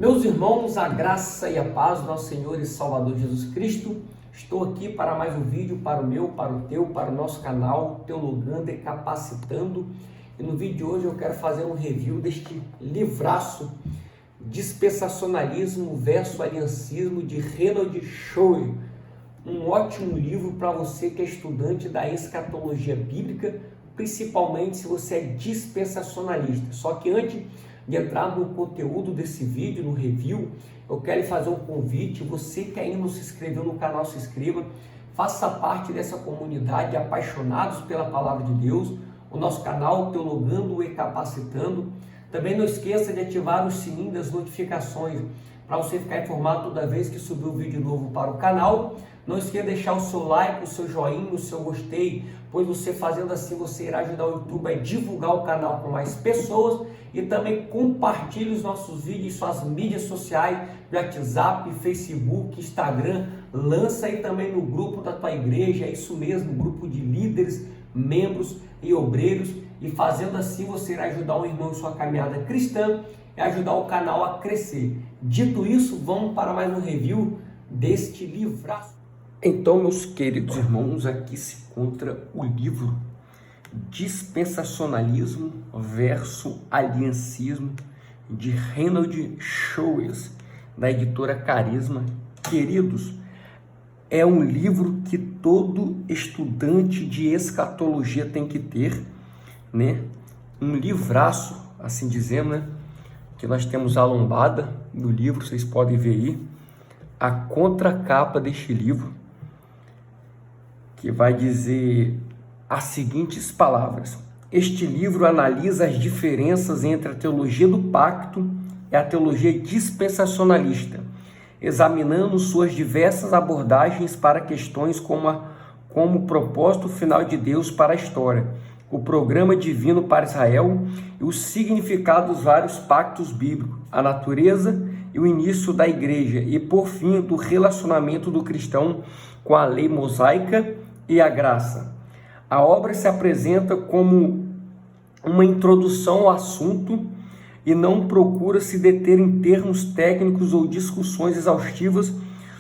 Meus irmãos, a graça e a paz do nosso Senhor e Salvador Jesus Cristo. Estou aqui para mais um vídeo para o meu, para o teu, para o nosso canal Teologando e Capacitando. E no vídeo de hoje eu quero fazer um review deste livraço Dispensacionalismo versus Aliancismo de Reinhold Schroyer. Um ótimo livro para você que é estudante da escatologia bíblica, principalmente se você é dispensacionalista. Só que antes de entrar no conteúdo desse vídeo, no review, eu quero fazer um convite. Você que ainda não se inscreveu no canal, se inscreva, faça parte dessa comunidade de apaixonados pela palavra de Deus, o nosso canal Teologando e Capacitando. Também não esqueça de ativar o sininho das notificações para você ficar informado toda vez que subir um vídeo novo para o canal. Não esqueça de deixar o seu like, o seu joinha, o seu gostei, pois você fazendo assim, você irá ajudar o YouTube a divulgar o canal com mais pessoas. E também compartilhe os nossos vídeos em suas mídias sociais, WhatsApp, Facebook, Instagram. Lança aí também no grupo da tua igreja, é isso mesmo, grupo de líderes, membros e obreiros. E fazendo assim, você irá ajudar um irmão em sua caminhada cristã e ajudar o canal a crescer. Dito isso, vamos para mais um review deste livraço. Então, meus queridos irmãos, aqui se encontra o livro Dispensacionalismo versus Aliancismo de Reinhold Schroyer, da editora Carisma. Queridos, é um livro que todo estudante de escatologia tem que ter, né? Um livraço, assim dizendo, né? Que nós temos a lombada do livro, vocês podem ver aí a contracapa deste livro, que vai dizer as seguintes palavras: este livro analisa as diferenças entre a teologia do pacto e a teologia dispensacionalista, examinando suas diversas abordagens para questões como o propósito final de Deus para a história, o programa divino para Israel e o significado dos vários pactos bíblicos, a natureza e o início da igreja e, por fim, do relacionamento do cristão com a lei mosaica e a graça. A obra se apresenta como uma introdução ao assunto e não procura se deter em termos técnicos ou discussões exaustivas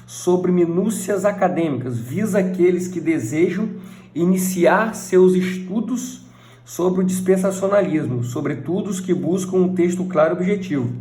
sobre minúcias acadêmicas. Visa aqueles que desejam iniciar seus estudos sobre o dispensacionalismo, sobretudo os que buscam um texto claro e objetivo.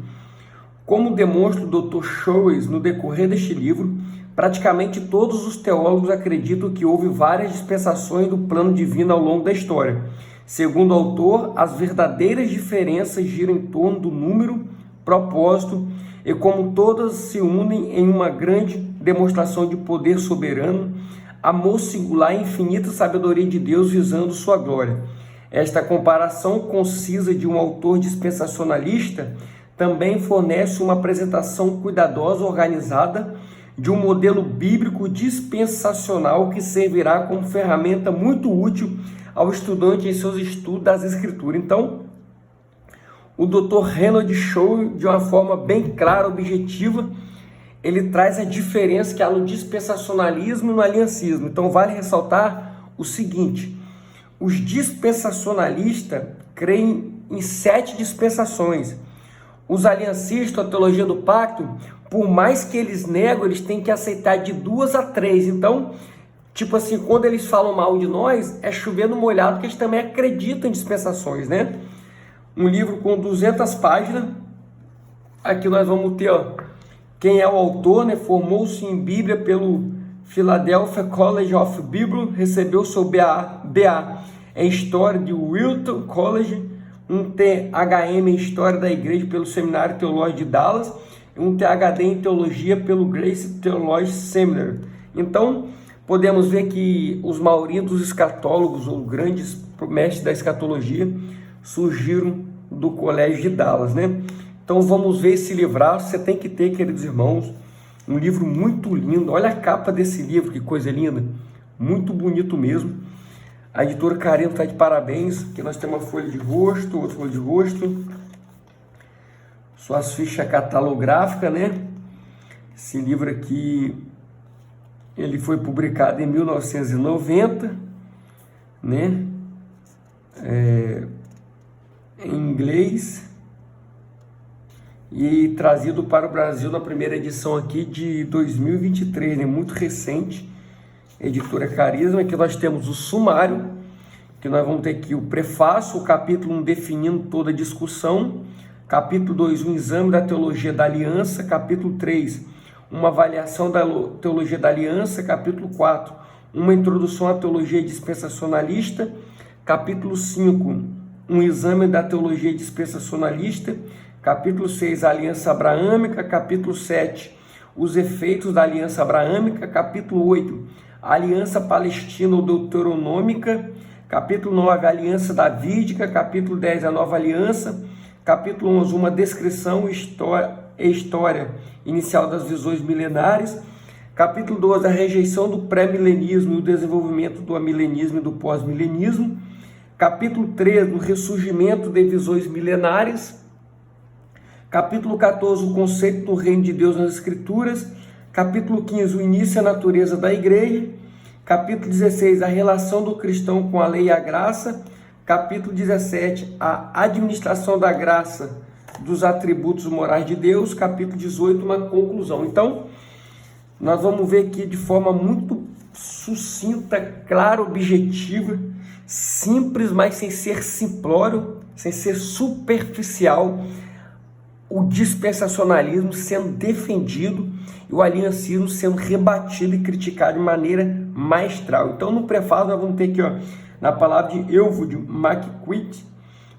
Como demonstra o Dr. Schroyer no decorrer deste livro, praticamente todos os teólogos acreditam que houve várias dispensações do plano divino ao longo da história. Segundo o autor, as verdadeiras diferenças giram em torno do número, propósito e como todas se unem em uma grande demonstração de poder soberano, amor singular e infinita sabedoria de Deus visando sua glória. Esta comparação concisa de um autor dispensacionalista também fornece uma apresentação cuidadosa, organizada, de um modelo bíblico dispensacional que servirá como ferramenta muito útil ao estudante em seus estudos das Escrituras. Então, o Dr. Reinhold Schroyer, de uma forma bem clara, objetiva, ele traz a diferença que há no dispensacionalismo e no aliancismo. Então, vale ressaltar o seguinte: os dispensacionalistas creem em 7 dispensações. Os aliancistas, a teologia do pacto, por mais que eles negam, eles têm que aceitar de 2 a 3. Então, tipo assim, quando eles falam mal de nós, é chovendo molhado, porque eles também acreditam em dispensações, né? Um livro com 200 páginas. Aqui nós vamos ter, ó, quem é o autor, né? Formou-se em Bíblia pelo Philadelphia College of Bible, recebeu seu BA em História de Wilton College, um THM em História da Igreja pelo Seminário Teológico de Dallas, e um THD em Teologia pelo Grace Theological Seminary. Então, podemos ver que os maioria dos escatólogos, ou grandes mestres da escatologia, surgiram do Colégio de Dallas, né? Então, vamos ver esse livraço. Você tem que ter, queridos irmãos, um livro muito lindo. Olha a capa desse livro, que coisa linda. Muito bonito mesmo. A editora Carisma está de parabéns, que nós temos uma folha de rosto, outra folha de rosto, suas fichas catalográficas, né? Esse livro aqui, ele foi publicado em 1990, né? Em inglês. e trazido para o Brasil na primeira edição aqui de 2023, né? Muito recente, editora Carisma. Aqui nós temos o sumário, que nós vamos ter aqui o prefácio, o capítulo 1 definindo toda a discussão, capítulo 2, um exame da teologia da aliança, capítulo 3, uma avaliação da teologia da aliança, capítulo 4, uma introdução à teologia dispensacionalista, capítulo 5, um exame da teologia dispensacionalista, capítulo 6, a aliança abraâmica, capítulo 7, os efeitos da aliança abraâmica, capítulo 8, a aliança palestina ou deuteronômica, capítulo 9, a aliança davídica, capítulo 10, a nova aliança, capítulo 11, uma descrição e história inicial das visões milenares, capítulo 12, a rejeição do pré-milenismo e o desenvolvimento do amilenismo e do pós-milenismo, capítulo 13, o ressurgimento de visões milenares, capítulo 14, o conceito do reino de Deus nas Escrituras, capítulo 15, o início e a natureza da igreja, capítulo 16, a relação do cristão com a lei e a graça, capítulo 17, a administração da graça dos atributos morais de Deus, capítulo 18, uma conclusão. Então, nós vamos ver aqui de forma muito sucinta, clara, objetiva, simples, mas sem ser simplório, sem ser superficial, o dispensacionalismo sendo defendido e o aliancismo sendo rebatido e criticado de maneira maestral. Então, no prefácio, nós vamos ter aqui, na palavra de Elwood McQueen,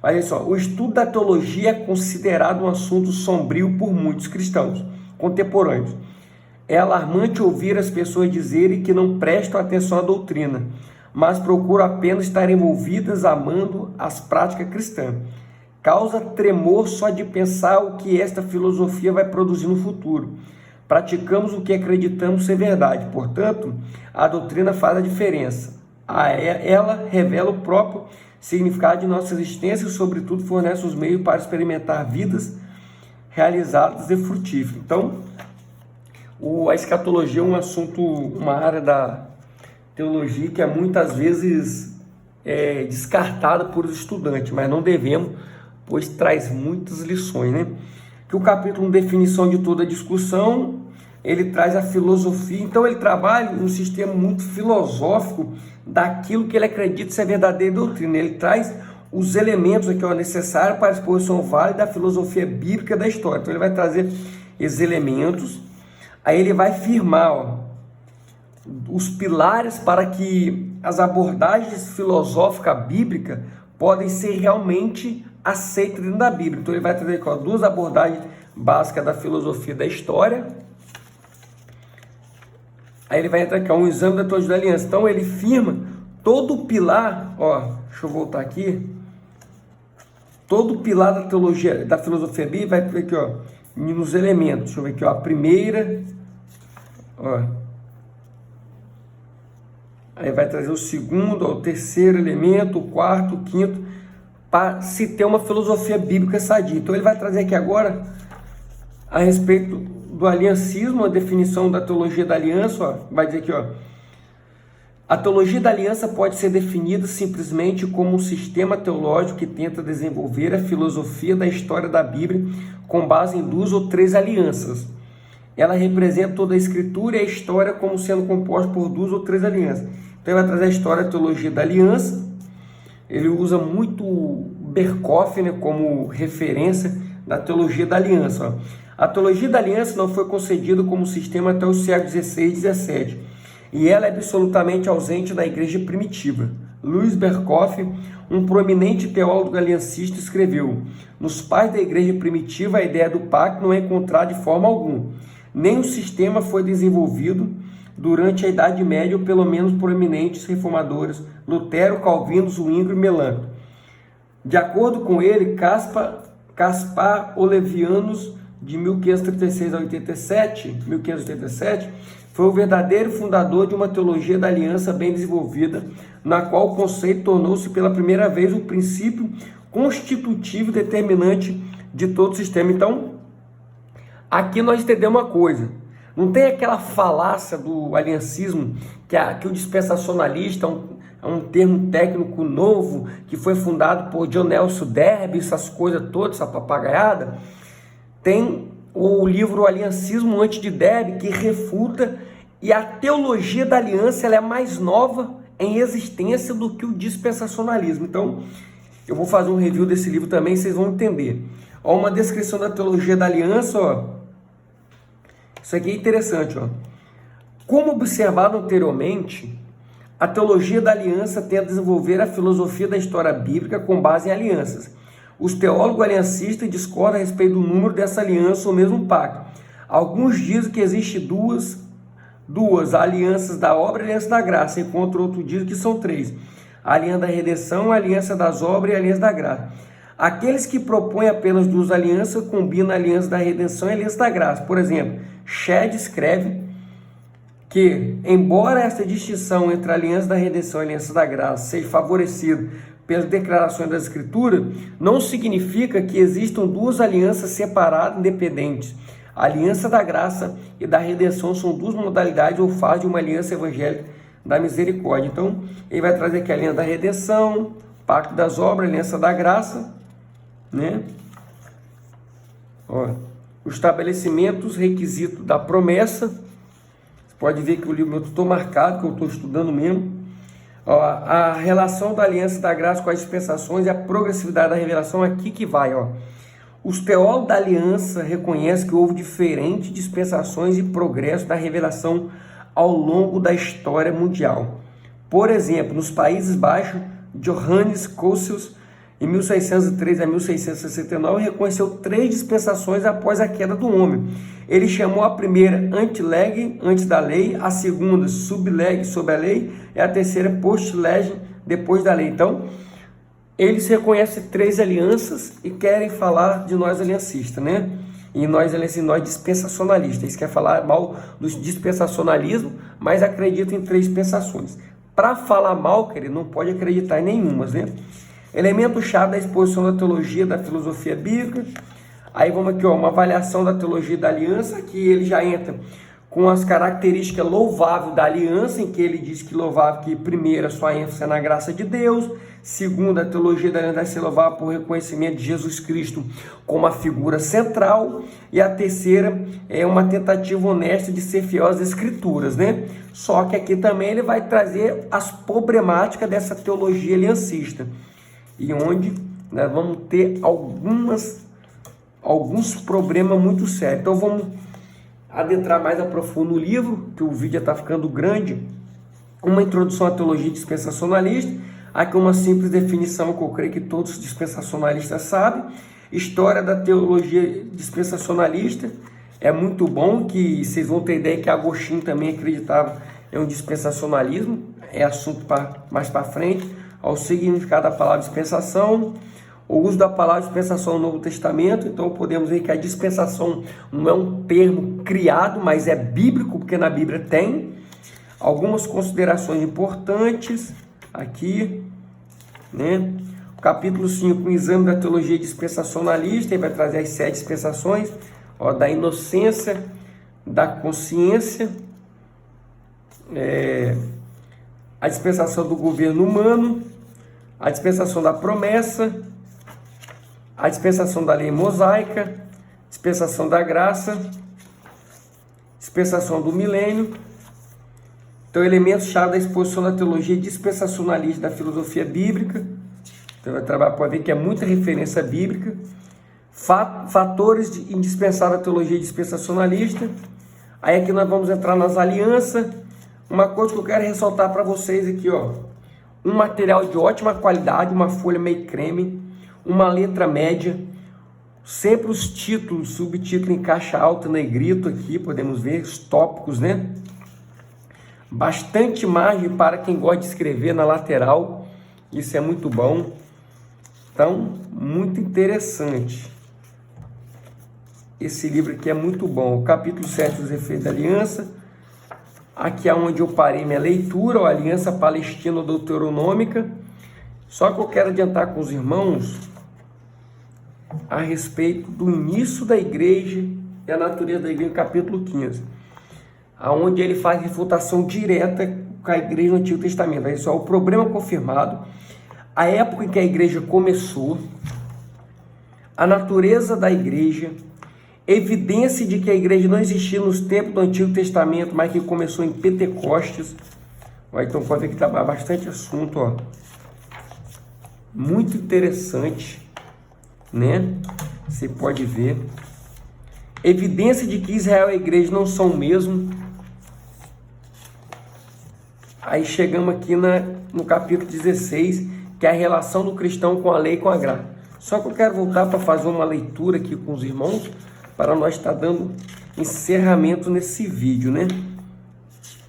olha só, o estudo da teologia é considerado um assunto sombrio por muitos cristãos contemporâneos. É alarmante ouvir as pessoas dizerem que não prestam atenção à doutrina, mas procuram apenas estar envolvidas amando as práticas cristãs. Causa tremor só de pensar o que esta filosofia vai produzir no futuro. Praticamos o que acreditamos ser verdade, portanto, a doutrina faz a diferença. Ela revela o próprio significado de nossa existência e, sobretudo, fornece os meios para experimentar vidas realizadas e frutíferas. Então, a escatologia é um assunto, uma área da teologia que é muitas vezes descartada por estudantes, mas não devemos, pois traz muitas lições, né? Que o capítulo 1, definição de toda a discussão, ele traz a filosofia, então ele trabalha um sistema muito filosófico daquilo que ele acredita ser verdadeira doutrina. Ele traz os elementos aqui necessários para a exposição válida da filosofia bíblica da história. Então ele vai trazer esses elementos, aí ele vai firmar os pilares para que as abordagens filosóficas bíblicas podem ser realmente aceitas dentro da Bíblia. Então ele vai trazer aqui, duas abordagens básicas da filosofia da história. Aí ele vai entrar aqui, um exame da teologia da aliança. Então ele firma todo o pilar, deixa eu voltar aqui, todo o pilar da teologia, da filosofia bíblica, vai ver aqui, nos elementos. Deixa eu ver aqui, a primeira, aí vai trazer o segundo, o terceiro elemento, o quarto, o quinto, para se ter uma filosofia bíblica sadia. Então ele vai trazer aqui agora a respeito do aliancismo, a definição da teologia da aliança, vai dizer aqui, a teologia da aliança pode ser definida simplesmente como um sistema teológico que tenta desenvolver a filosofia da história da Bíblia com base em 2 ou 3 alianças. Ela representa toda a escritura e a história como sendo composta por 2 ou 3 alianças. Então ele vai trazer a história, a teologia da aliança. Ele usa muito Berkhof, né, como referência da teologia da aliança. A teologia da aliança não foi concedida como sistema até o século XVI e XVII, e ela é absolutamente ausente na igreja primitiva. Louis Berkhof, um proeminente teólogo aliancista, escreveu: nos pais da igreja primitiva a ideia do pacto não é encontrada de forma alguma. Nem o sistema foi desenvolvido durante a Idade Média, ou pelo menos por eminentes reformadores, Lutero, Calvino, Zwingli e Melanchthon. De acordo com ele, Caspar Olevianus, de 1536 a 1587, foi o verdadeiro fundador de uma teologia da aliança bem desenvolvida, na qual o conceito tornou-se pela primeira vez o princípio constitutivo determinante de todo o sistema. Então, aqui nós entendemos uma coisa: não tem aquela falácia do aliancismo, que o dispensacionalista é um termo técnico novo, que foi fundado por John Nelson Darby, essas coisas todas, essa papagaiada. tem o livro Aliancismo Antes de Deb, que refuta, e a teologia da aliança ela é mais nova em existência do que o dispensacionalismo. Então, eu vou fazer um review desse livro também, vocês vão entender. Ó, uma descrição da teologia da aliança, ó. Isso aqui é interessante, ó. Como observado anteriormente, a teologia da aliança tenta desenvolver a filosofia da história bíblica com base em alianças. Os teólogos aliancistas discordam a respeito do número dessa aliança ou mesmo pacto. Alguns dizem que existem duas alianças da obra e a aliança da graça, enquanto outros dizem que são 3. A aliança da redenção, a aliança das obras e a aliança da graça. Aqueles que propõem apenas 2 alianças combinam a aliança da redenção e a aliança da graça. Por exemplo, Shedd escreve que, embora essa distinção entre a aliança da redenção e a aliança da graça seja favorecida pelas declarações da Escritura, não significa que existam 2 alianças separadas e independentes. A aliança da graça e da redenção são 2 modalidades ou fases de uma aliança evangélica da misericórdia. Então, ele vai trazer aqui a aliança da redenção, pacto das obras, aliança da graça, né? Ó, o estabelecimento, os requisitos da promessa. Você pode ver que o livro meu estou marcado, que eu estou estudando mesmo. Ó, a relação da aliança da graça com as dispensações e a progressividade da revelação, aqui que vai, ó. Os teólogos da aliança reconhecem que houve diferentes dispensações e progresso da revelação ao longo da história mundial. Por exemplo, nos Países Baixos, Johannes Cossius, em 1603 a 1669, reconheceu 3 dispensações após a queda do homem. Ele chamou a primeira ante-lege, antes da lei, a segunda sub-lege, sob a lei, e a terceira post-lege, depois da lei. Então, eles reconhecem 3 alianças e querem falar de nós aliancistas, né? E nós dispensacionalistas. Eles querem falar mal do dispensacionalismo, mas acreditam em 3 dispensações. Para falar mal, querido, não pode acreditar em nenhumas, né? Elemento-chave da exposição da teologia da filosofia bíblica. Aí vamos aqui, ó, uma avaliação da teologia da aliança. Aqui ele já entra com as características louváveis da aliança, em que ele diz que louvável, que primeiro a sua ênfase é na graça de Deus, segundo, a teologia da aliança vai ser louvável por reconhecimento de Jesus Cristo como a figura central, e a terceira é uma tentativa honesta de ser fiel às Escrituras, né? Só que aqui também ele vai trazer as problemáticas dessa teologia aliancista, e onde nós vamos ter alguns problemas muito sérios. Então vamos adentrar mais a profundo no livro, que o vídeo já está ficando grande. Uma introdução à teologia dispensacionalista. Aqui uma simples definição que eu creio que todos os dispensacionalistas sabem. História da teologia dispensacionalista. É muito bom, que vocês vão ter ideia que Agostinho também acreditava em um dispensacionalismo. É assunto mais para frente. Ao significado da palavra dispensação, o uso da palavra dispensação no Novo Testamento. Então podemos ver que a dispensação não é um termo criado, mas é bíblico, porque na Bíblia tem. Algumas considerações importantes aqui, né? O capítulo 5, o exame da teologia dispensacionalista, ele vai trazer as 7 dispensações, ó, da inocência, da consciência, a dispensação do governo humano, a dispensação da promessa, a dispensação da lei mosaica, dispensação da graça, dispensação do milênio. Então, elementos-chave da exposição da teologia dispensacionalista da filosofia bíblica. Então, vai trabalhar, pode ver que é muita referência bíblica. Fatores indispensáveis da teologia dispensacionalista. Aí aqui nós vamos entrar nas alianças. Uma coisa que eu quero ressaltar para vocês aqui, ó. Um material de ótima qualidade, uma folha meio creme, uma letra média, sempre os títulos, subtítulo em caixa alta, negrito aqui, podemos ver os tópicos, né? Bastante margem para quem gosta de escrever na lateral, isso é muito bom. Então, muito interessante. Esse livro aqui é muito bom. O capítulo 7, os efeitos da aliança. Aqui é onde eu parei minha leitura, a aliança palestino-deuteronômica. Só que eu quero adiantar com os irmãos a respeito do início da igreja e a natureza da igreja, no capítulo 15, aonde ele faz refutação direta com a igreja no Antigo Testamento. Aí só o problema confirmado, a época em que a igreja começou, a natureza da igreja evidência de que a igreja não existia nos tempos do Antigo Testamento, mas que começou em Pentecostes. Então pode ver que está bastante assunto, ó. Muito interessante, né? Você pode ver. Evidência de que Israel e a igreja não são o mesmo. Aí chegamos aqui no capítulo 16, que é a relação do cristão com a lei e com a graça. Só que eu quero voltar para fazer uma leitura aqui com os irmãos, para nós estar dando encerramento nesse vídeo, né?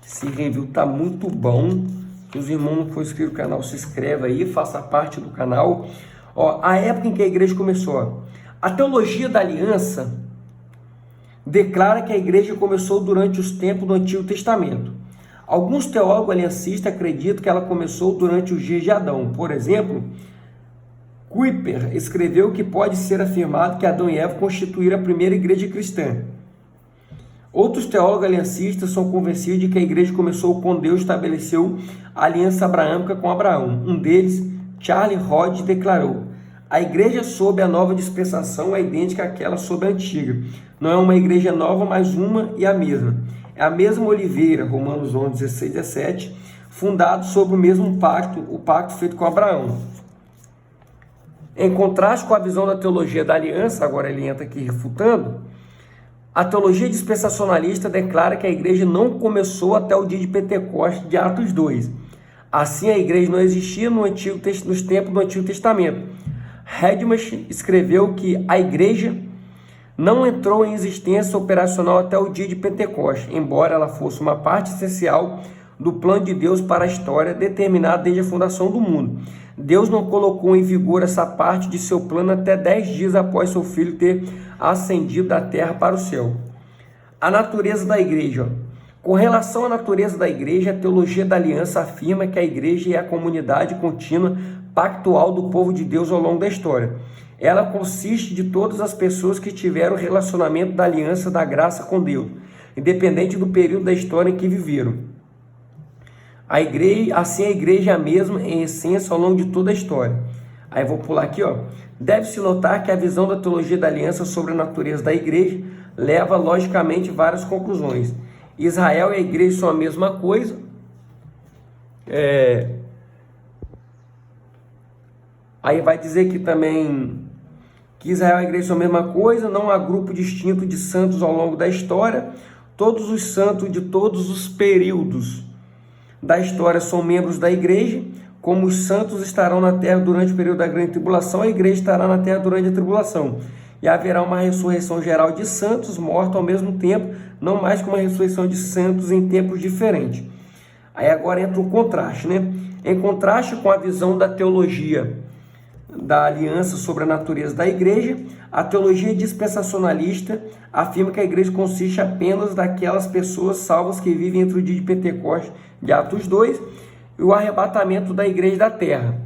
Esse review tá muito bom. Se os irmãos não for inscrito no canal, se inscreva aí, faça parte do canal. Ó, a época em que a igreja começou, ó, a teologia da aliança declara que a igreja começou durante os tempos do Antigo Testamento. Alguns teólogos aliancistas acreditam que ela começou durante os dias de Adão. Por exemplo, Kuyper escreveu que pode ser afirmado que Adão e Eva constituíram a primeira igreja cristã. Outros teólogos aliancistas são convencidos de que a igreja começou quando Deus estabeleceu a aliança abraâmica com Abraão. Um deles, Charles Hodge, declarou: a igreja sob a nova dispensação é idêntica àquela sob a antiga. Não é uma igreja nova, mas uma e a mesma. É a mesma oliveira, Romanos 11, 16, 17, fundado sobre o mesmo pacto, o pacto feito com Abraão. Em contraste com a visão da teologia da aliança, agora ele entra aqui refutando, a teologia dispensacionalista declara que a igreja não começou até o dia de Pentecostes de Atos 2. Assim, a igreja não existia nos tempos do Antigo Testamento. Hedman escreveu que a igreja não entrou em existência operacional até o dia de Pentecostes, embora ela fosse uma parte essencial do plano de Deus para a história, determinado desde a fundação do mundo. Deus não colocou em vigor essa parte de seu plano até 10 dias após seu filho ter ascendido da terra para o céu. A natureza da igreja. Com relação à natureza da igreja, a teologia da aliança afirma que a igreja é a comunidade contínua pactual do povo de Deus ao longo da história. Ela consiste de todas as pessoas que tiveram o relacionamento da aliança da graça com Deus, independente do período da história em que viveram. Assim a igreja é a mesma em essência ao longo de toda a história. Aí eu vou pular aqui, ó. Deve-se notar que a visão da teologia da aliança sobre a natureza da igreja leva logicamente várias conclusões. Israel e a igreja são a mesma coisa. Aí vai dizer que também que Israel e a igreja são a mesma coisa, não há grupo distinto de santos ao longo da história. Todos os santos de todos os períodos da história são membros da igreja. Como os santos estarão na terra durante o período da grande tribulação, a igreja estará na terra durante a tribulação. E haverá uma ressurreição geral de santos mortos ao mesmo tempo, não mais que uma ressurreição de santos em tempos diferentes. Aí agora entra o contraste, né? Em contraste com a visão da teologia da aliança sobre a natureza da igreja, a teologia dispensacionalista afirma que a igreja consiste apenas daquelas pessoas salvas que vivem entre o dia de Pentecostes de Atos 2 e o arrebatamento da igreja da terra.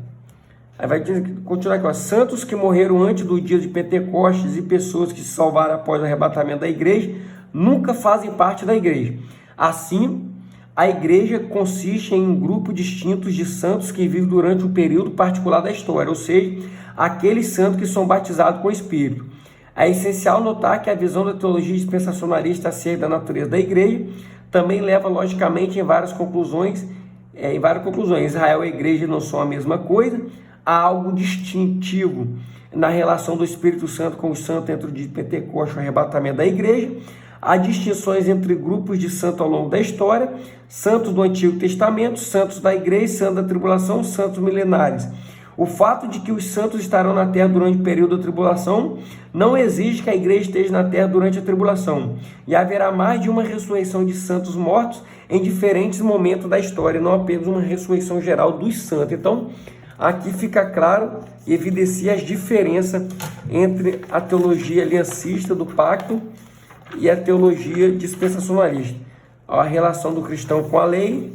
Aí vai continuar aqui, ó. Santos que morreram antes do dia de Pentecostes e pessoas que se salvaram após o arrebatamento da igreja nunca fazem parte da igreja. Assim, a igreja consiste em um grupo distinto de santos que vivem durante um período particular da história, ou seja, aqueles santos que são batizados com o Espírito. É essencial notar que a visão da teologia dispensacionalista acerca da natureza da igreja também leva logicamente em várias conclusões. Israel e a igreja não são a mesma coisa. Há algo distintivo na relação do Espírito Santo com os santos entre o dia de Pentecostes e o arrebatamento da igreja. Há distinções entre grupos de santos ao longo da história: santos do Antigo Testamento, santos da igreja, santos da tribulação, santos milenares. O fato de que os santos estarão na terra durante o período da tribulação não exige que a igreja esteja na terra durante a tribulação. E haverá mais de uma ressurreição de santos mortos em diferentes momentos da história, não apenas uma ressurreição geral dos santos. Então, aqui fica claro e evidencia as diferenças entre a teologia aliancista do pacto e a teologia dispensacionalista. A relação do cristão com a lei,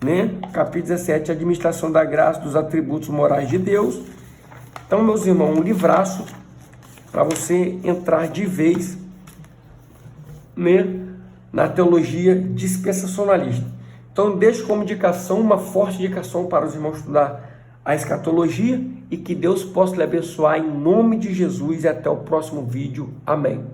né? Capítulo 17, a administração da graça dos atributos morais de Deus. Então, meus irmãos, um livraço para você entrar de vez, né, na teologia dispensacionalista. Então, deixo como indicação, uma forte indicação para os irmãos estudar a escatologia, e que Deus possa lhe abençoar em nome de Jesus, e até o próximo vídeo. Amém.